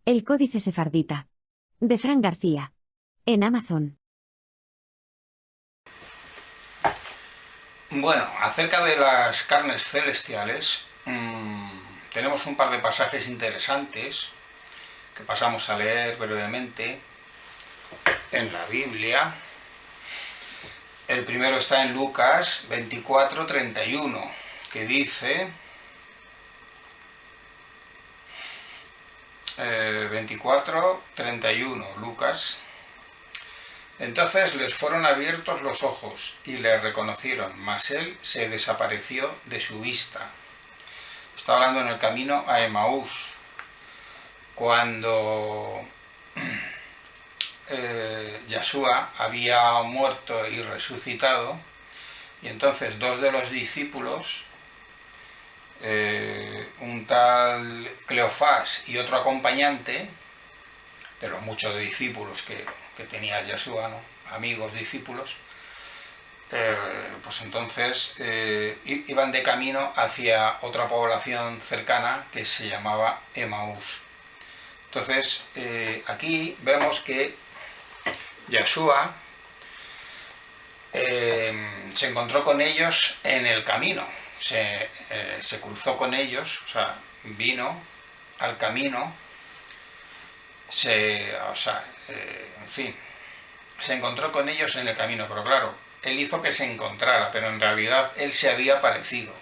El Códice Sefardita. De Fran García. En Amazon. Bueno, acerca de las carnes celestiales, tenemos un par de pasajes interesantes que pasamos a leer brevemente en la Biblia. El primero está en Lucas 24:31, que dice... 24:31, Lucas. Entonces les fueron abiertos los ojos y le reconocieron, mas él se desapareció de su vista. Está hablando en el camino a Emaús, cuando Yeshua había muerto y resucitado, y entonces dos de los discípulos, un tal Cleofás y otro acompañante, de los muchos discípulos que tenía Yeshua, ¿no? Amigos, discípulos, pues entonces iban de camino hacia otra población cercana que se llamaba Emaús. Entonces aquí vemos que Yeshua se encontró con ellos en el camino, se cruzó con ellos, o sea, vino al camino, en fin, se encontró con ellos en el camino, pero claro, él hizo que se encontrara, pero en realidad él se había aparecido,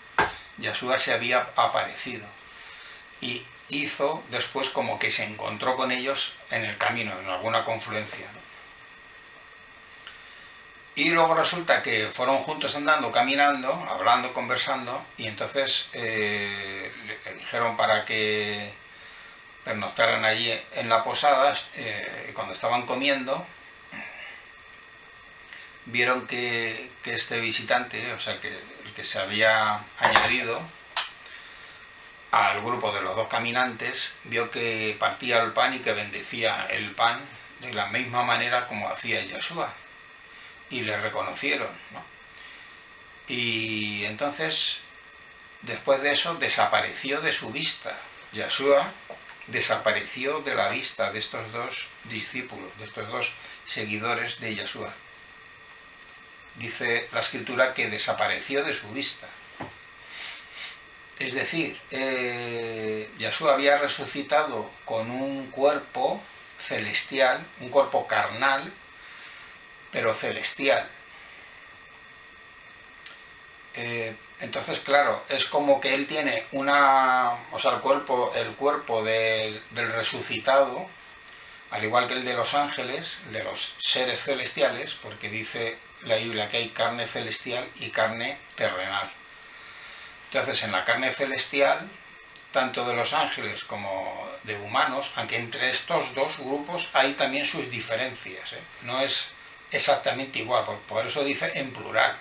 Yeshua se había aparecido, y hizo después como que se encontró con ellos en el camino, en alguna confluencia, ¿no? Y luego resulta que fueron juntos andando, caminando, hablando, conversando, y entonces le dijeron para que pernoctaran allí en la posada. Cuando estaban comiendo, vieron que este visitante, o sea, que el que se había añadido al grupo de los dos caminantes, vio que partía el pan y que bendecía el pan de la misma manera como hacía Yeshua. Y le reconocieron, ¿no? Y entonces, después de eso, desapareció de su vista. Yeshua desapareció de la vista de estos dos discípulos, de estos dos seguidores de Yeshua. Dice la Escritura que desapareció de su vista. Es decir, Yeshua había resucitado con un cuerpo celestial, un cuerpo carnal, pero celestial. Entonces, claro, es como que él tiene el cuerpo del resucitado, al igual que el de los ángeles, de los seres celestiales, porque dice la Biblia que hay carne celestial y carne terrenal. Entonces, en la carne celestial, tanto de los ángeles como de humanos, aunque entre estos dos grupos hay también sus diferencias, no es exactamente igual, por eso dice en plural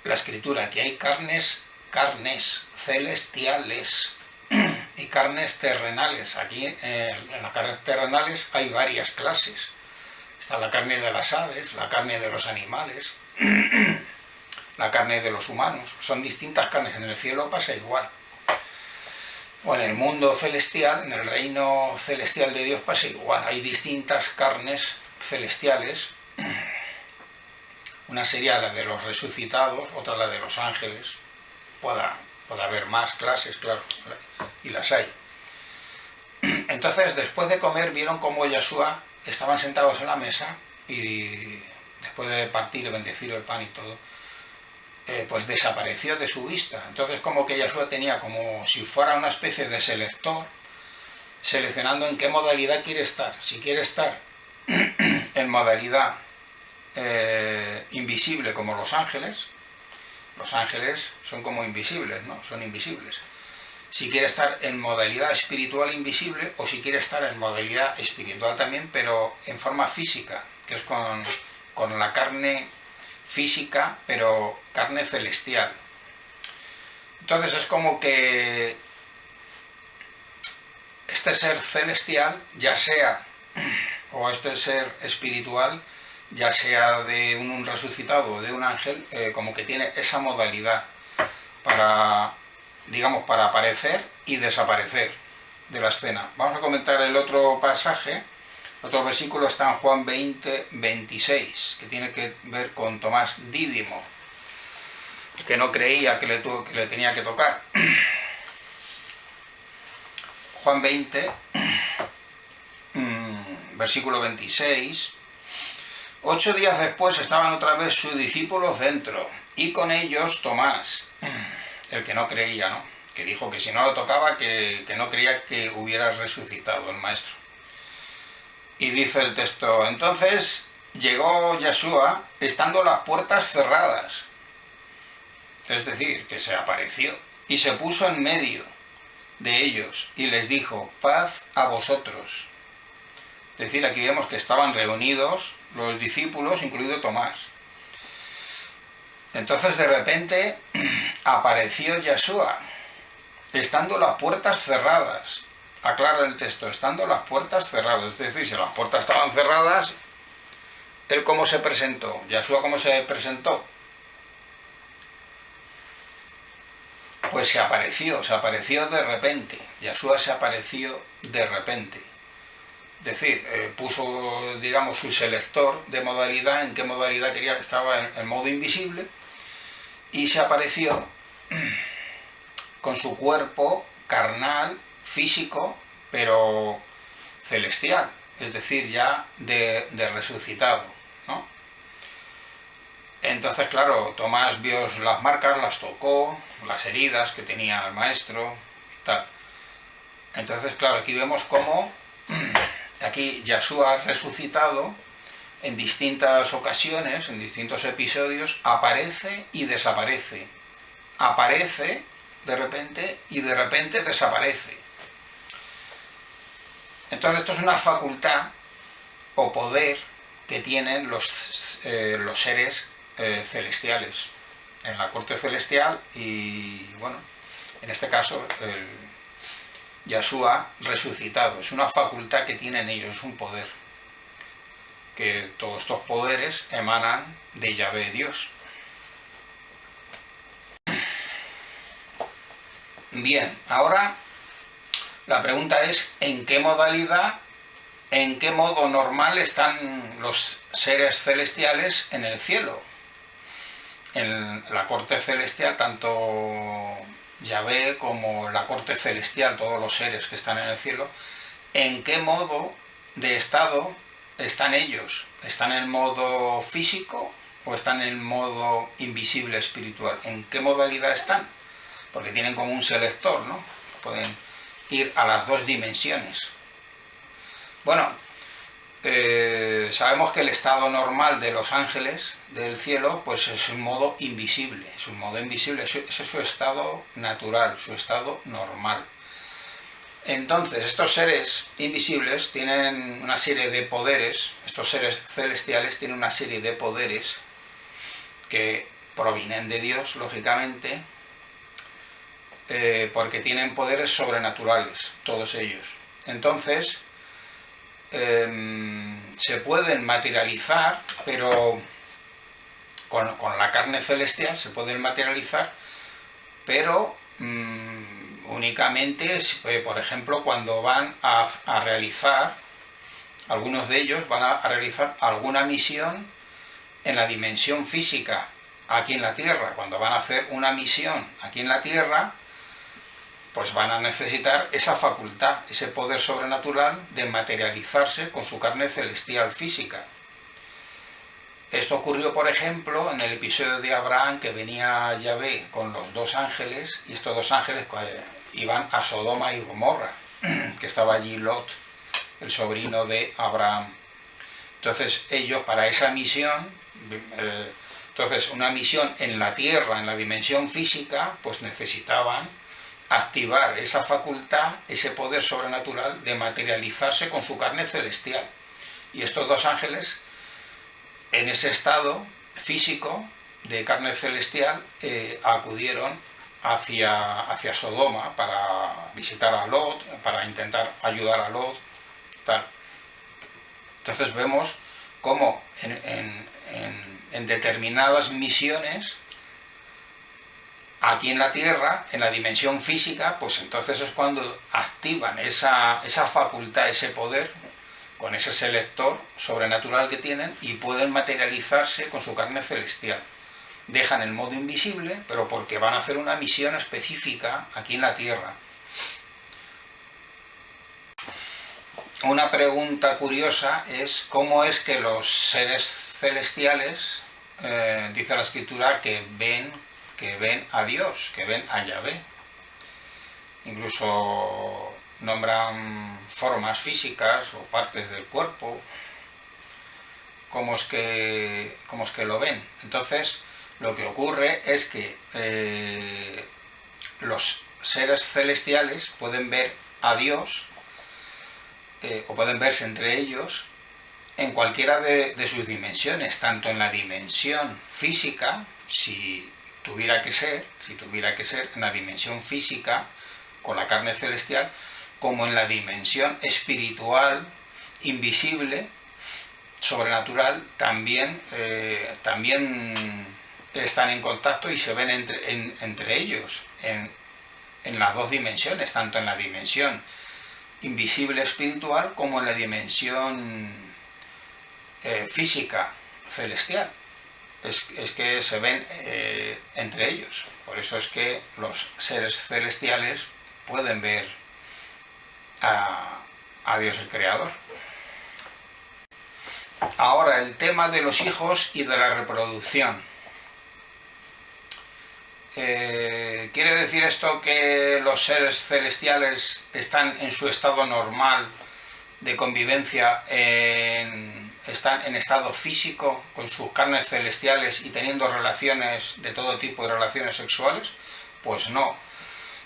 la Escritura, que hay carnes celestiales y carnes terrenales. Aquí en las carnes terrenales hay varias clases. Está la carne de las aves, la carne de los animales, la carne de los humanos. Son distintas carnes. En el cielo pasa igual. O en el mundo celestial, en el reino celestial de Dios pasa igual. Hay distintas carnes celestiales. Una sería la de los resucitados, otra la de los ángeles. Puede haber más clases, claro, y las hay. Entonces, después de comer, vieron cómo Yeshua estaban sentados en la mesa y después de partir y bendecir el pan y todo, pues desapareció de su vista. Entonces, como que Yeshua tenía como si fuera una especie de selector, seleccionando en qué modalidad quiere estar. Si quiere estar en modalidad invisible como los ángeles son como invisibles, ¿no? Son invisibles. Si quiere estar en modalidad espiritual invisible, o si quiere estar en modalidad espiritual también, pero en forma física, que es con la carne física, pero carne celestial. Entonces es como que este ser celestial, ya sea, o este ser espiritual, ya sea de un resucitado o de un ángel, como que tiene esa modalidad para, digamos, para aparecer y desaparecer. de la escena. Vamos a comentar el otro pasaje. Otro versículo está en Juan 20, 26, que tiene que ver con Tomás Dídimo, que no creía que le tenía que tocar. Juan 20, versículo 26. 8 días después estaban otra vez sus discípulos dentro, y con ellos Tomás, el que no creía, ¿no? Que dijo que si no lo tocaba, que no creía que hubiera resucitado el maestro. Y dice el texto, entonces llegó Yeshua estando las puertas cerradas, es decir, que se apareció, y se puso en medio de ellos, y les dijo, paz a vosotros. Es decir, aquí vemos que estaban reunidos los discípulos, incluido Tomás. Entonces de repente apareció Yeshua, estando las puertas cerradas. Aclara el texto, estando las puertas cerradas. Es decir, si las puertas estaban cerradas, ¿él cómo se presentó? ¿Yeshua cómo se presentó? Pues se apareció de repente. Yeshua se apareció de repente. Es decir, puso, digamos, su selector de modalidad, en qué modalidad quería, estaba en modo invisible, y se apareció con su cuerpo carnal, físico, pero celestial, es decir, ya de resucitado, ¿no? Entonces, claro, Tomás vio las marcas, las tocó, las heridas que tenía el maestro y tal. Entonces, claro, aquí vemos cómo aquí Yeshua resucitado en distintas ocasiones, en distintos episodios, aparece y desaparece. Aparece de repente y de repente desaparece. Entonces esto es una facultad o poder que tienen los seres celestiales en la corte celestial y, bueno, en este caso el Yeshua resucitado. Es una facultad que tienen ellos, es un poder. Que todos estos poderes emanan de Yahvé Dios. Bien, ahora la pregunta es ¿en qué modalidad, en qué modo normal están los seres celestiales en el cielo? En la corte celestial, tanto Yahvé como la corte celestial, todos los seres que están en el cielo, ¿en qué modo de estado están ellos? ¿Están en modo físico o están en modo invisible espiritual? ¿En qué modalidad están? Porque tienen como un selector, ¿no? Pueden ir a las dos dimensiones. Bueno, sabemos que el estado normal de los ángeles del cielo pues es un modo invisible, ese es su estado natural, su estado normal. Entonces estos seres invisibles tienen una serie de poderes, estos seres celestiales tienen una serie de poderes que provienen de Dios, lógicamente, porque tienen poderes sobrenaturales, todos ellos. Entonces se pueden materializar, pero con la carne celestial se pueden materializar, pero únicamente, por ejemplo, cuando van a realizar, algunos de ellos van a realizar alguna misión en la dimensión física aquí en la Tierra. Cuando van a hacer una misión aquí en la Tierra, pues van a necesitar esa facultad, ese poder sobrenatural de materializarse con su carne celestial física. Esto ocurrió, por ejemplo, en el episodio de Abraham, que venía Yahvé con los dos ángeles, y estos dos ángeles iban a Sodoma y Gomorra, que estaba allí Lot, el sobrino de Abraham. Entonces ellos, para esa misión, entonces una misión en la Tierra, en la dimensión física, pues necesitaban activar esa facultad, ese poder sobrenatural de materializarse con su carne celestial. Y estos dos ángeles, en ese estado físico de carne celestial, acudieron hacia Sodoma para visitar a Lot, para intentar ayudar a Lot, tal. Entonces vemos cómo en determinadas misiones aquí en la Tierra, en la dimensión física, pues entonces es cuando activan esa facultad, ese poder, con ese selector sobrenatural que tienen, y pueden materializarse con su carne celestial. Dejan el modo invisible, pero porque van a hacer una misión específica aquí en la Tierra. Una pregunta curiosa es cómo es que los seres celestiales, dice la Escritura, que ven a Dios, que ven a Yahvé. Incluso nombran formas físicas o partes del cuerpo. ¿Cómo es que lo ven? Entonces, lo que ocurre es que los seres celestiales pueden ver a Dios, o pueden verse entre ellos en cualquiera de sus dimensiones, tanto en la dimensión física, si tuviera que ser en la dimensión física con la carne celestial, como en la dimensión espiritual, invisible, sobrenatural, también están en contacto y se ven entre ellos, en las dos dimensiones, tanto en la dimensión invisible espiritual como en la dimensión física celestial. Es que se ven entre ellos. Por eso es que los seres celestiales pueden ver a Dios el Creador. Ahora, el tema de los hijos y de la reproducción. ¿Quiere decir esto que los seres celestiales están en su estado normal de convivencia, están en estado físico con sus carnes celestiales y teniendo relaciones de todo tipo de relaciones sexuales? Pues no,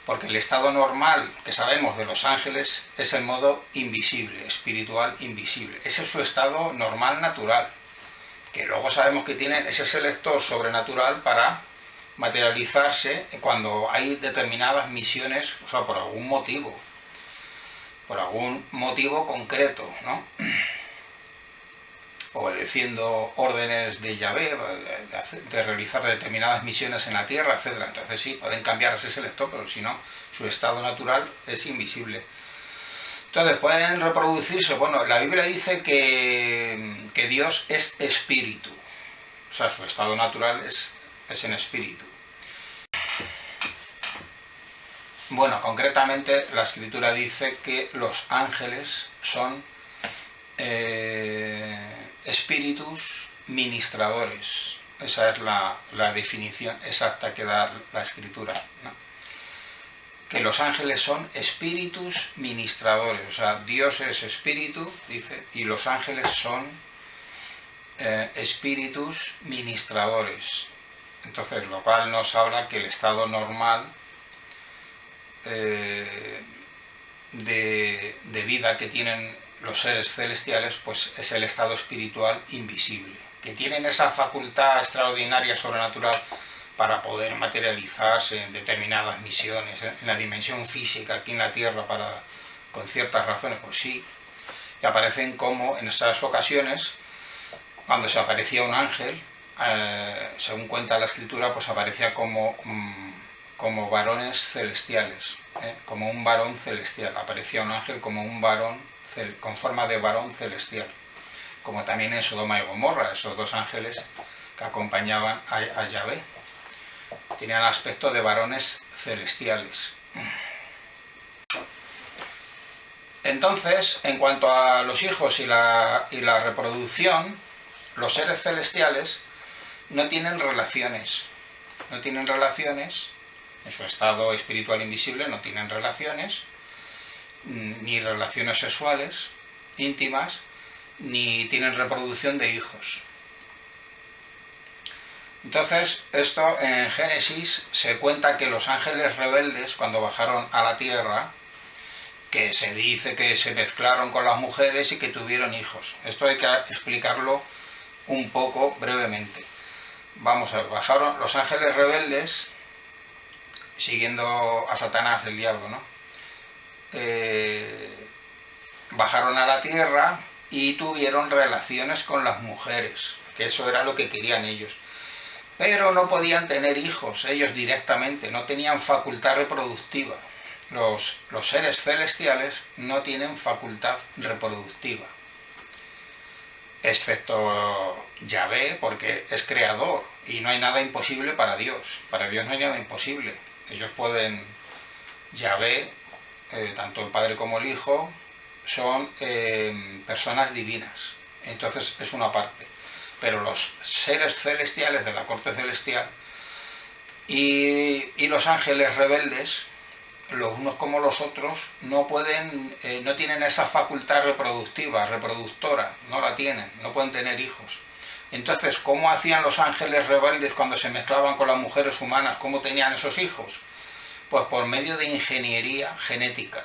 porque el estado normal que sabemos de los ángeles es el modo invisible, espiritual invisible. Ese es su estado normal natural, que luego sabemos que tienen ese selector sobrenatural para materializarse cuando hay determinadas misiones, o sea, por algún motivo concreto, ¿no? Obedeciendo órdenes de Yahvé, de realizar determinadas misiones en la Tierra, etc. Entonces sí, pueden cambiar ese selector, pero si no, su estado natural es invisible. Entonces, pueden reproducirse. Bueno, la Biblia dice que Dios es espíritu, o sea, su estado natural es en espíritu. Bueno, concretamente la Escritura dice que los ángeles son espíritus ministradores. Esa es la definición exacta que da la Escritura, ¿no? Que los ángeles son espíritus ministradores. O sea, Dios es espíritu, dice, y los ángeles son espíritus ministradores. Entonces, lo cual nos habla que el estado normal de vida que tienen los seres celestiales, pues es el estado espiritual invisible, que tienen esa facultad extraordinaria, sobrenatural, para poder materializarse en determinadas misiones, en la dimensión física, aquí en la Tierra, con ciertas razones, pues sí, y aparecen como en esas ocasiones, cuando se aparecía un ángel, según cuenta la Escritura, pues aparecía como varones celestiales, como un varón celestial. Aparecía un ángel como un varón, con forma de varón celestial. Como también en Sodoma y Gomorra, esos dos ángeles que acompañaban a Yahvé. Tenían aspecto de varones celestiales. Entonces, en cuanto a los hijos y la reproducción, los seres celestiales no tienen relaciones. No tienen relaciones. En su estado espiritual invisible no tienen relaciones, ni relaciones sexuales íntimas, ni tienen reproducción de hijos. Entonces, esto en Génesis se cuenta que los ángeles rebeldes, cuando bajaron a la tierra, que se dice que se mezclaron con las mujeres y que tuvieron hijos. Esto hay que explicarlo un poco brevemente. Vamos a ver, bajaron los ángeles rebeldes, siguiendo a Satanás, el diablo, ¿no? Bajaron a la tierra y tuvieron relaciones con las mujeres, que eso era lo que querían ellos. pero no podían tener hijos ellos directamente, no tenían facultad reproductiva. Los seres celestiales no tienen facultad reproductiva, excepto Yahvé, porque es creador y no hay nada imposible para Dios. Para Dios no hay nada imposible. Ellos pueden, Yahvé, tanto el Padre como el Hijo, son personas divinas. Entonces es una parte. Pero los seres celestiales de la corte celestial y los ángeles rebeldes, los unos como los otros, no pueden, no tienen esa facultad reproductiva, reproductora, no la tienen, no pueden tener hijos. Entonces, ¿cómo hacían los ángeles rebeldes cuando se mezclaban con las mujeres humanas? ¿Cómo tenían esos hijos? Pues por medio de ingeniería genética,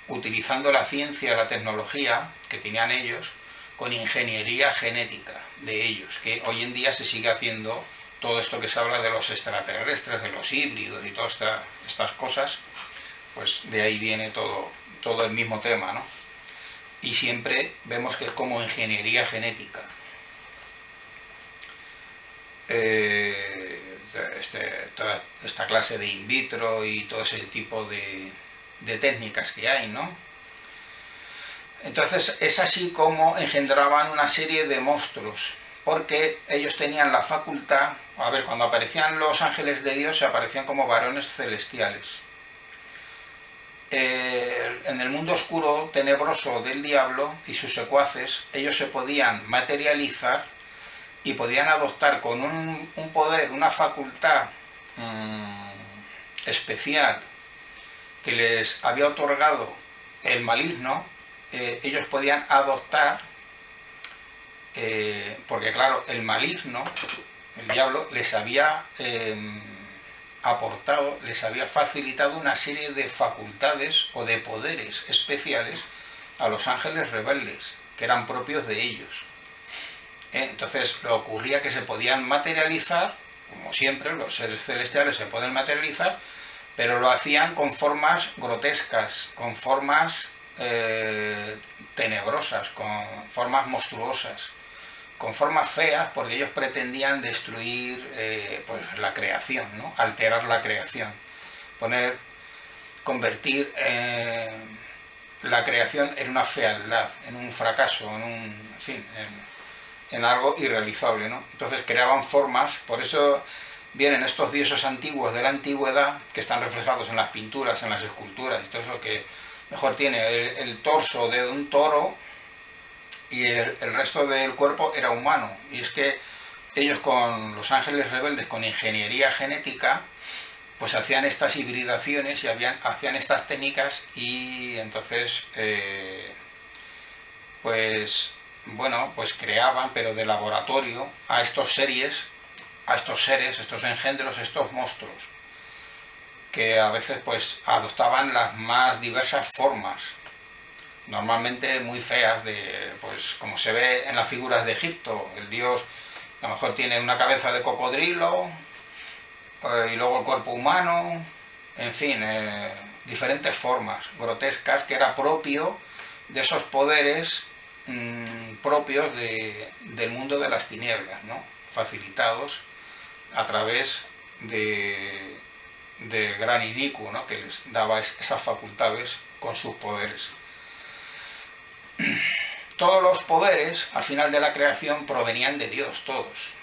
utilizando la ciencia, la tecnología que tenían ellos, con ingeniería genética de ellos, que hoy en día se sigue haciendo todo esto que se habla de los extraterrestres, de los híbridos y todas estas cosas, pues de ahí viene todo el mismo tema, ¿no? Y siempre vemos que es como ingeniería genética. Toda esta clase de in vitro y todo ese tipo de técnicas que hay, ¿no? Entonces es así como engendraban una serie de monstruos, porque ellos tenían la facultad, a ver, cuando aparecían los ángeles de Dios se aparecían como varones celestiales. En el mundo oscuro, tenebroso del diablo y sus secuaces, ellos se podían materializar y podían adoptar con un poder, una facultad especial que les había otorgado el maligno. Ellos podían adoptar, porque claro, el maligno, el diablo, les había aportado, les había facilitado una serie de facultades o de poderes especiales a los ángeles rebeldes, que eran propios de ellos. Entonces lo ocurría que se podían materializar, como siempre, los seres celestiales se pueden materializar, pero lo hacían con formas grotescas, con formas tenebrosas, con formas monstruosas, con formas feas, porque ellos pretendían destruir pues la creación, ¿no? Alterar la creación, convertir la creación en una fealdad, en un fracaso, en fin, en algo irrealizable, ¿no? Entonces creaban formas, por eso vienen estos dioses antiguos de la antigüedad, que están reflejados en las pinturas, en las esculturas y todo eso, que mejor tiene el torso de un toro y el resto del cuerpo era humano. Y es que ellos, con los ángeles rebeldes, con ingeniería genética, pues hacían estas hibridaciones y hacían estas técnicas, y entonces pues bueno, pues creaban, pero de laboratorio, a estos seres, estos engendros, estos monstruos, que a veces pues adoptaban las más diversas formas, normalmente muy feas, pues como se ve en las figuras de Egipto. El dios a lo mejor tiene una cabeza de cocodrilo y luego el cuerpo humano, en fin, diferentes formas grotescas, que era propio de esos poderes propios del mundo de las tinieblas, ¿no? Facilitados a través del gran inicuo, ¿no? Que les daba esas facultades con sus poderes. Todos los poderes al final de la creación provenían de Dios, todos.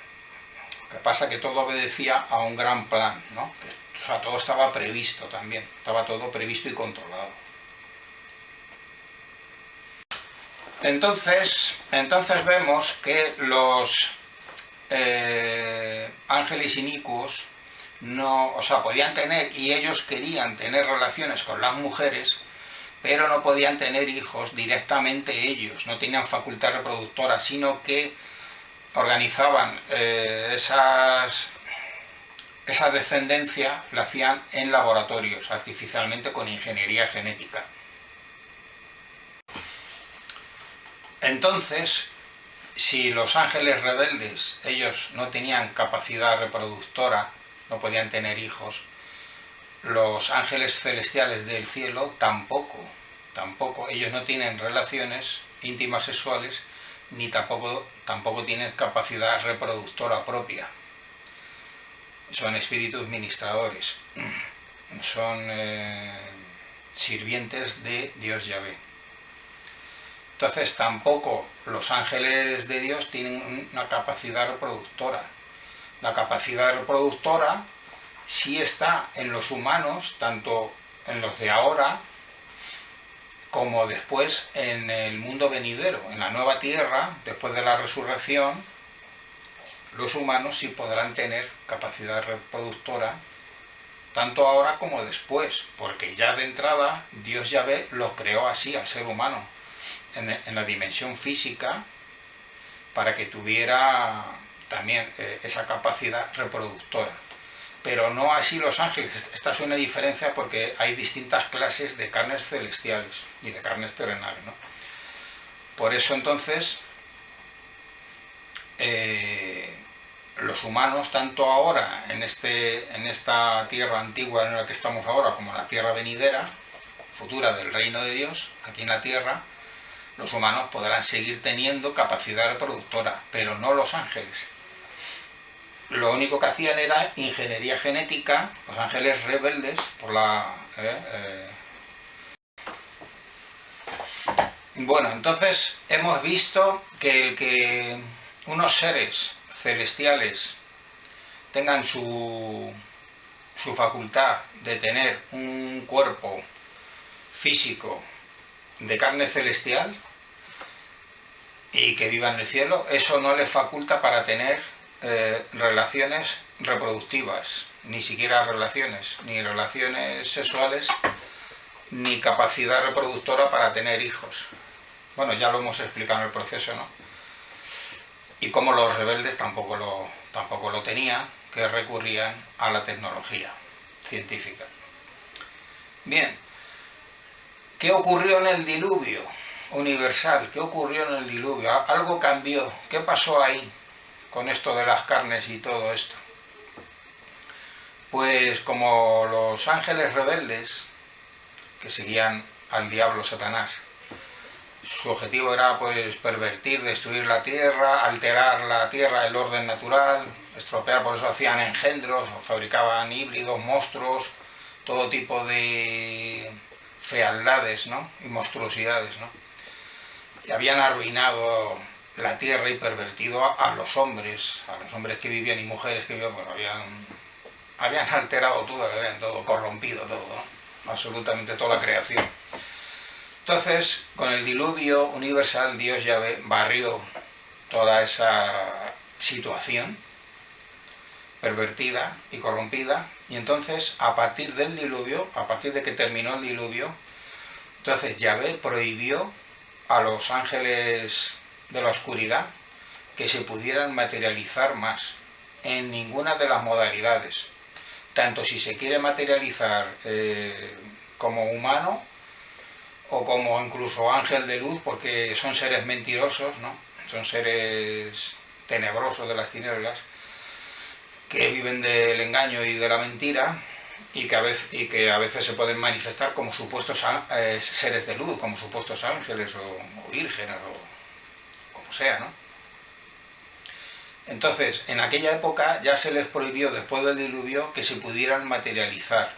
Lo que pasa es que todo obedecía a un gran plan, ¿no? O sea, todo estaba previsto también, estaba todo previsto y controlado. Entonces vemos que los ángeles inicuos no, o sea, podían tener, y ellos querían tener relaciones con las mujeres, pero no podían tener hijos directamente ellos, no tenían facultad reproductora, sino que organizaban esa descendencia, la hacían en laboratorios, artificialmente, con ingeniería genética. Entonces, si los ángeles rebeldes, ellos no tenían capacidad reproductora, no podían tener hijos, los ángeles celestiales del cielo tampoco, ellos no tienen relaciones íntimas sexuales, ni tampoco tienen capacidad reproductora propia. son espíritus ministradores, son sirvientes de Dios Yahvé. Entonces tampoco los ángeles de Dios tienen una capacidad reproductora. La capacidad reproductora sí está en los humanos, tanto en los de ahora como después en el mundo venidero, en la nueva tierra, después de la resurrección, los humanos sí podrán tener capacidad reproductora, tanto ahora como después, porque ya de entrada Dios Yahvé lo creó así al ser humano, en la dimensión física, para que tuviera también esa capacidad reproductora. Pero no así los ángeles. Esta es una diferencia porque hay distintas clases de carnes celestiales y de carnes terrenales, ¿no? Por eso entonces los humanos, tanto ahora en esta tierra antigua en la que estamos ahora, como en la tierra venidera, futura del reino de Dios, aquí en la tierra, los humanos podrán seguir teniendo capacidad reproductora, pero no los ángeles. Lo único que hacían era ingeniería genética, los ángeles rebeldes, por la... Bueno, entonces hemos visto que el que unos seres celestiales tengan su facultad de tener un cuerpo físico de carne celestial y que viva en el cielo, eso no les faculta para tener relaciones reproductivas, ni siquiera relaciones, ni relaciones sexuales, ni capacidad reproductora para tener hijos. Bueno, ya lo hemos explicado en el proceso, ¿no? Y como los rebeldes tampoco lo tenían, que recurrían a la tecnología científica. Bien, ¿qué ocurrió en el diluvio universal? ¿Qué ocurrió en el diluvio? Algo cambió. ¿Qué pasó ahí con esto de las carnes y todo esto? Pues como los ángeles rebeldes, que seguían al diablo Satanás, su objetivo era pues pervertir, destruir la tierra, alterar la tierra, el orden natural, estropear, por eso hacían engendros, fabricaban híbridos, monstruos, todo tipo de fealdades, ¿no? Y monstruosidades, ¿no? Y habían arruinado la tierra y pervertido a los hombres que vivían y mujeres que vivían, bueno, habían alterado todo, habían todo corrompido, todo, ¿no? Absolutamente toda la creación. Entonces, con el diluvio universal, Dios Yahvé barrió toda esa situación pervertida y corrompida, y entonces, a partir del diluvio, a partir de que terminó el diluvio, entonces Yahvé prohibió a los ángeles de la oscuridad que se pudieran materializar más en ninguna de las modalidades, tanto si se quiere materializar como humano o como incluso ángel de luz, porque son seres mentirosos, ¿no? Son seres tenebrosos de las tinieblas que viven del engaño y de la mentira y que a veces se pueden manifestar como supuestos seres de luz, como supuestos ángeles o vírgenes o como sea, ¿no? Entonces, en aquella época ya se les prohibió, después del diluvio, que se pudieran materializar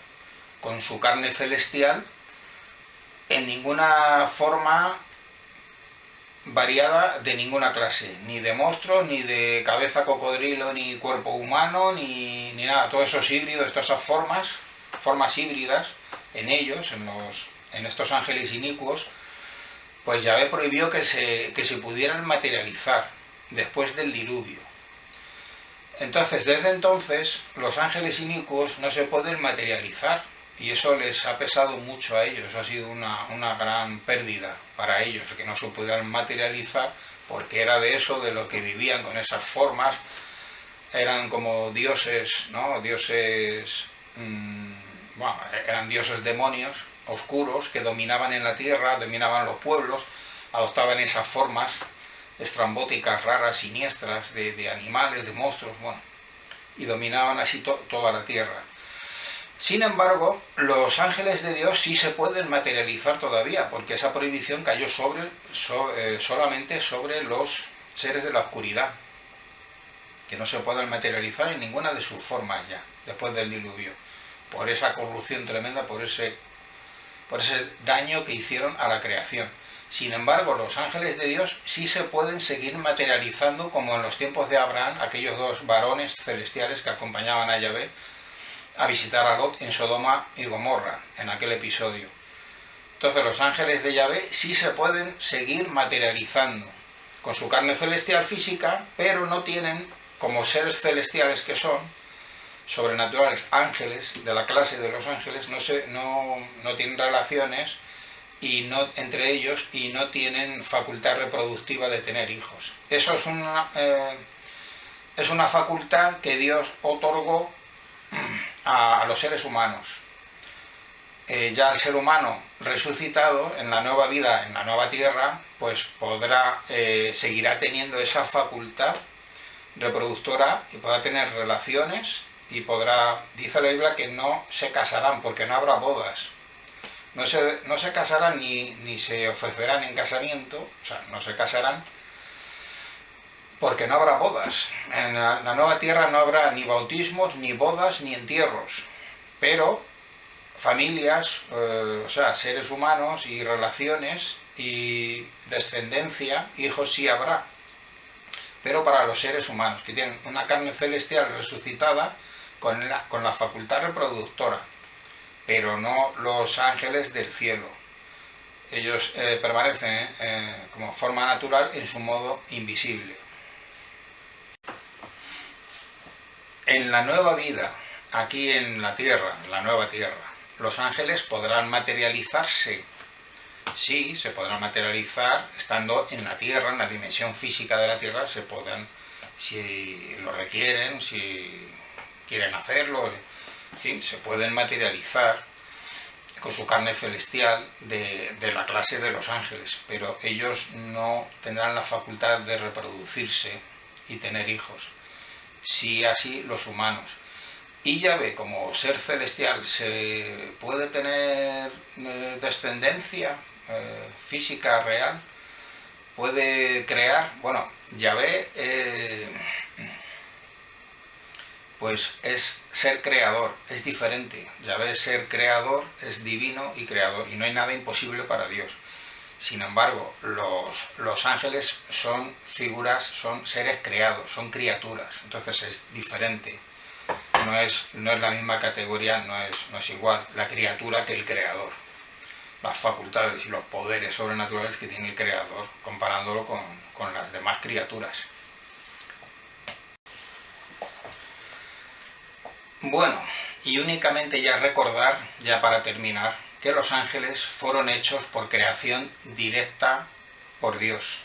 con su carne celestial en ninguna forma variada de ninguna clase, ni de monstruo, ni de cabeza cocodrilo, ni cuerpo humano, ni nada. Todos esos híbridos, todas esas formas híbridas en ellos, en estos ángeles inicuos, pues Yahvé prohibió que se pudieran materializar después del diluvio. Entonces, desde entonces, los ángeles inicuos no se pueden materializar, y eso les ha pesado mucho a ellos, ha sido una gran pérdida para ellos, que no se pudieran materializar, porque era de eso, de lo que vivían, con esas formas, eran como dioses, ¿no? Dioses, bueno, eran dioses demonios, oscuros, que dominaban en la tierra, dominaban los pueblos, adoptaban esas formas estrambóticas, raras, siniestras, de animales, de monstruos, bueno, y dominaban así toda la tierra. Sin embargo, los ángeles de Dios sí se pueden materializar todavía, porque esa prohibición cayó solamente sobre los seres de la oscuridad. que no se pueden materializar en ninguna de sus formas ya, después del diluvio, por esa corrupción tremenda, por ese daño que hicieron a la creación. Sin embargo, los ángeles de Dios sí se pueden seguir materializando, como en los tiempos de Abraham, aquellos dos varones celestiales que acompañaban a Yahvé a visitar a Lot en Sodoma y Gomorra, en aquel episodio. Entonces los ángeles de Yahvé sí se pueden seguir materializando con su carne celestial física, pero no tienen, como seres celestiales que son, sobrenaturales, ángeles, de la clase de los ángeles, no tienen relaciones y no entre ellos, y no tienen facultad reproductiva de tener hijos. Eso es una facultad que Dios otorgó a los seres humanos. Ya el ser humano resucitado en la nueva vida, en la nueva tierra, pues seguirá teniendo esa facultad reproductora y podrá tener relaciones y dice la Biblia que no se casarán porque no habrá bodas. No se casarán ni se ofrecerán en casamiento, o sea, no se casarán porque no habrá bodas. En la nueva tierra no habrá ni bautismos, ni bodas, ni entierros, pero familias, o sea, seres humanos y relaciones y descendencia, hijos sí habrá, pero para los seres humanos, que tienen una carne celestial resucitada con la facultad reproductora, pero no los ángeles del cielo. Ellos permanecen como forma natural en su modo invisible. En la nueva vida, aquí en la tierra, en la nueva tierra, los ángeles podrán materializarse. Sí, se podrán materializar estando en la tierra, en la dimensión física de la tierra, se podrán, si lo requieren, si quieren hacerlo, en fin, se pueden materializar con su carne celestial de la clase de los ángeles, pero ellos no tendrán la facultad de reproducirse y tener hijos. Sí, así los humanos. Y Yahvé, como ser celestial, se puede tener descendencia física real, puede crear. Bueno, Yahvé pues es ser creador, es diferente. Yahvé es ser creador, es divino y creador, y no hay nada imposible para Dios. Sin embargo, los ángeles son figuras, son seres creados, son criaturas, entonces es diferente. No es la misma categoría, no es igual la criatura que el creador. Las facultades y los poderes sobrenaturales que tiene el creador, comparándolo con las demás criaturas. Bueno, y únicamente ya recordar, ya para terminar, que los ángeles fueron hechos por creación directa por Dios.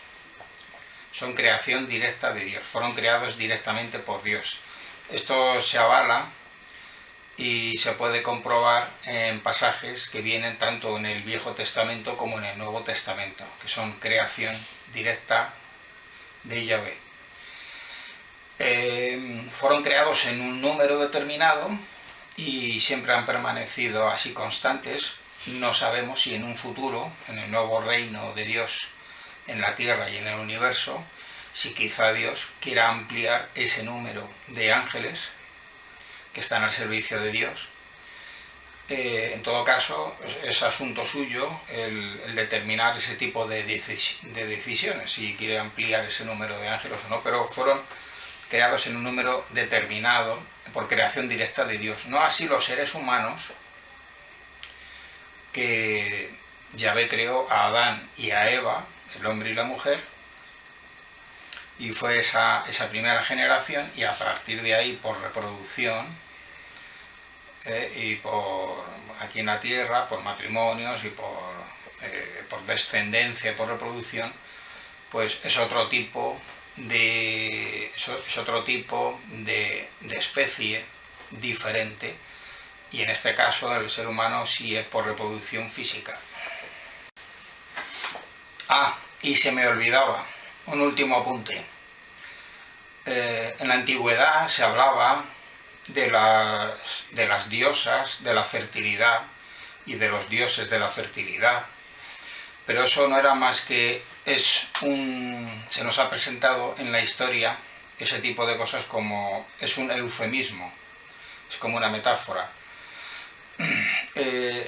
Son creación directa de Dios, fueron creados directamente por Dios. Esto se avala y se puede comprobar en pasajes que vienen tanto en el Viejo Testamento como en el Nuevo Testamento, que son creación directa de Yahvé. Fueron creados en un número determinado y siempre han permanecido así constantes. No sabemos si en un futuro, en el nuevo reino de Dios, en la tierra y en el universo, si quizá Dios quiera ampliar ese número de ángeles que están al servicio de Dios. En todo caso, es asunto suyo el determinar ese tipo de decisiones, si quiere ampliar ese número de ángeles o no, pero fueron creados en un número determinado por creación directa de Dios. No así los seres humanos, que Yahvé creó a Adán y a Eva, el hombre y la mujer, y fue esa primera generación, y a partir de ahí, por reproducción y por aquí en la tierra, por matrimonios y por descendencia, por reproducción, pues es otro tipo de especie diferente, y en este caso el ser humano sí es por reproducción física. Y se me olvidaba un último apunte. En la antigüedad se hablaba de las diosas de la fertilidad y de los dioses de la fertilidad, pero eso no era más que se nos ha presentado en la historia ese tipo de cosas como es un eufemismo, es como una metáfora.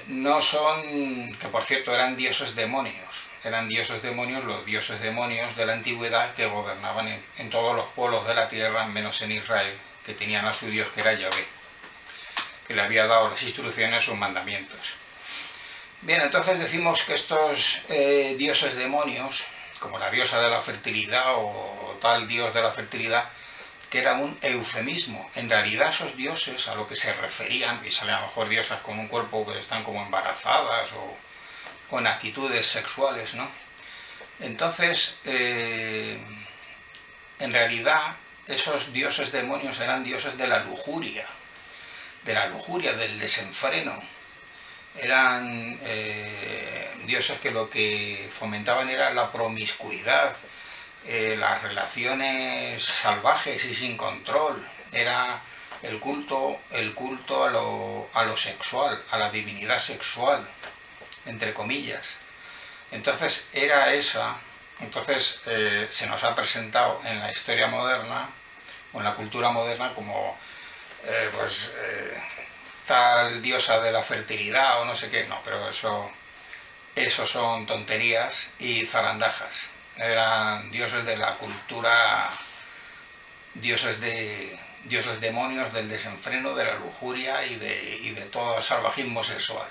No son, que por cierto eran dioses demonios los dioses demonios de la antigüedad que gobernaban en todos los pueblos de la tierra, menos en Israel, que tenían a su dios que era Yahvé, que le había dado las instrucciones, sus mandamientos. Bien, entonces decimos que estos dioses demonios, como la diosa de la fertilidad o tal dios de la fertilidad, que era un eufemismo. En realidad esos dioses a lo que se referían, y salen a lo mejor diosas con un cuerpo que están como embarazadas o en actitudes sexuales, ¿no? Entonces, en realidad esos dioses demonios eran dioses de la lujuria, del desenfreno. Eran dioses que lo que fomentaban era la promiscuidad, las relaciones salvajes y sin control. Era el culto a lo sexual, a la divinidad sexual, entre comillas. Entonces era esa. Entonces se nos ha presentado en la historia moderna o en la cultura moderna como tal diosa de la fertilidad o no sé qué. No, pero eso son tonterías y zarandajas. Eran dioses de la cultura, dioses demonios del desenfreno, de la lujuria y de todo salvajismo sexual.